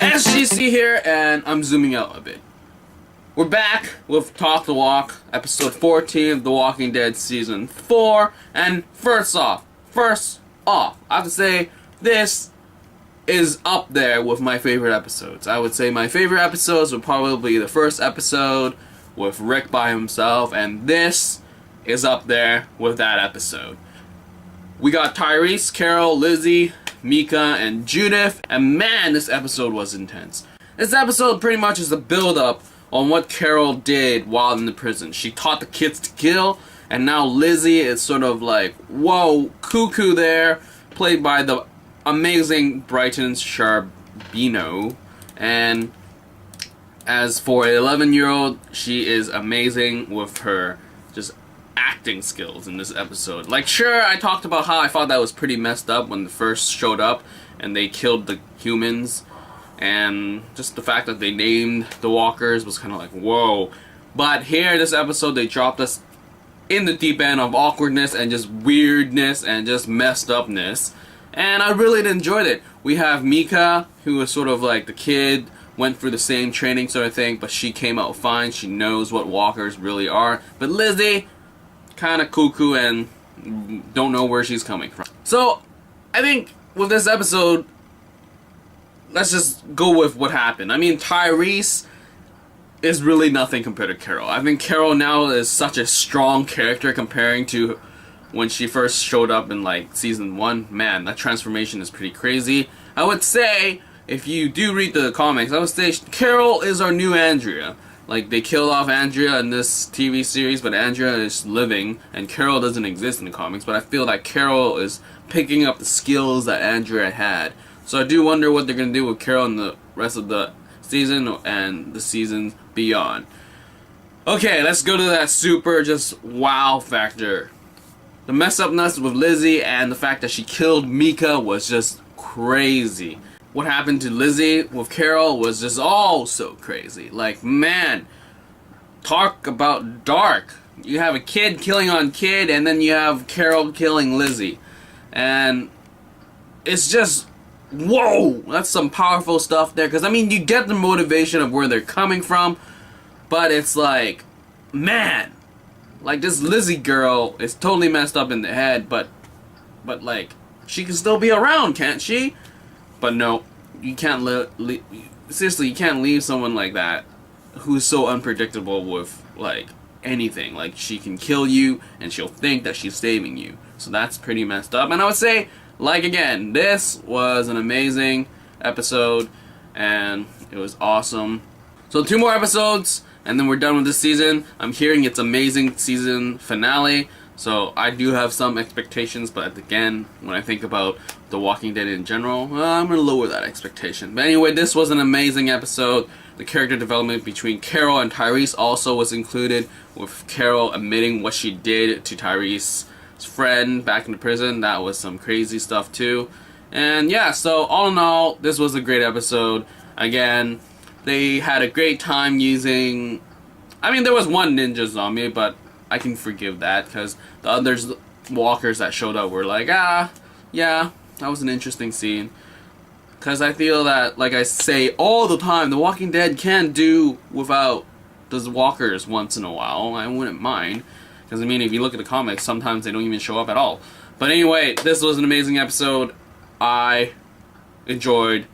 SGC here, and I'm zooming out a bit. We're back with Talk the Walk, episode 14 of The Walking Dead season 4. And first off, I have to say this is up there with my favorite episodes. I would say my favorite episodes would probably be the first episode with Rick by himself, and this is up there with that episode. We got Tyrese, Carol, Lizzie, Micah, and Judith, and man, this episode was intense. This episode pretty much is a build-up on what Carol did while in the prison. She taught the kids to kill, and now Lizzie is sort of like, whoa, cuckoo there, played by the amazing Brighton Sharbino. And as for an 11-year-old, she is amazing with her just acting skills in this episode. Like, sure, I talked about how I thought that was pretty messed up when they first showed up and they killed the humans, and just the fact that they named the walkers was kind of like, whoa. But here, this episode, they dropped us in the deep end of awkwardness and just weirdness and just messed upness, and I really enjoyed it. We have Micah, who is sort of like the kid, went through the same training sort of thing, but she came out fine. She knows what walkers really are. But Lizzie, kind of cuckoo and don't know where she's coming from. So, I think with this episode, let's just go with what happened. I mean, Tyrese is really nothing compared to Carol. I think Carol now is such a strong character comparing to when she first showed up in like season 1. Man, that transformation is pretty crazy. I would say, if you do read the comics, I would say Carol is our new Andrea. Like, they killed off Andrea in this TV series, but Andrea is living, and Carol doesn't exist in the comics, but I feel like Carol is picking up the skills that Andrea had. So I do wonder what they're going to do with Carol in the rest of the season and the seasons beyond. Okay, let's go to that super just wow factor. The mess upness with Lizzie and the fact that she killed Micah was just crazy. What happened to Lizzie with Carol was just all so crazy. Like, man, talk about dark. You have a kid killing on kid, and then you have Carol killing Lizzie. And it's just, whoa, that's some powerful stuff there. Because, I mean, you get the motivation of where they're coming from, but it's like, man, like, this Lizzie girl is totally messed up in the head, but like, she can still be around, can't she? But no, you can't seriously, you can't leave someone like that who's so unpredictable with, like, anything. Like, she can kill you, and she'll think that she's saving you. So that's pretty messed up. And I would say, like, again, this was an amazing episode, and it was awesome. So 2 more episodes, and then we're done with this season. I'm hearing it's amazing season finale. So I do have some expectations, but again, when I think about The Walking Dead in general, I'm going to lower that expectation. But anyway, this was an amazing episode. The character development between Carol and Tyrese also was included, with Carol admitting what she did to Tyrese's friend back in the prison. That was some crazy stuff too. And yeah, so all in all, this was a great episode. Again, they had a great time using... I mean, there was one ninja zombie, but I can forgive that, because the others walkers that showed up were like, yeah, that was an interesting scene. Because I feel that, like I say all the time, The Walking Dead can do without those walkers once in a while. I wouldn't mind. Because, I mean, if you look at the comics, sometimes they don't even show up at all. But anyway, this was an amazing episode. I enjoyed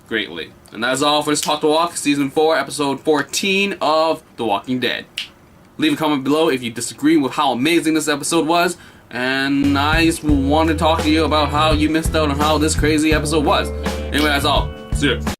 greatly. And that's all for this Talk the Walk, Season 4, Episode 14 of The Walking Dead. Leave a comment below if you disagree with how amazing this episode was. And I just want to talk to you about how you missed out on how this crazy episode was. Anyway, that's all. See ya.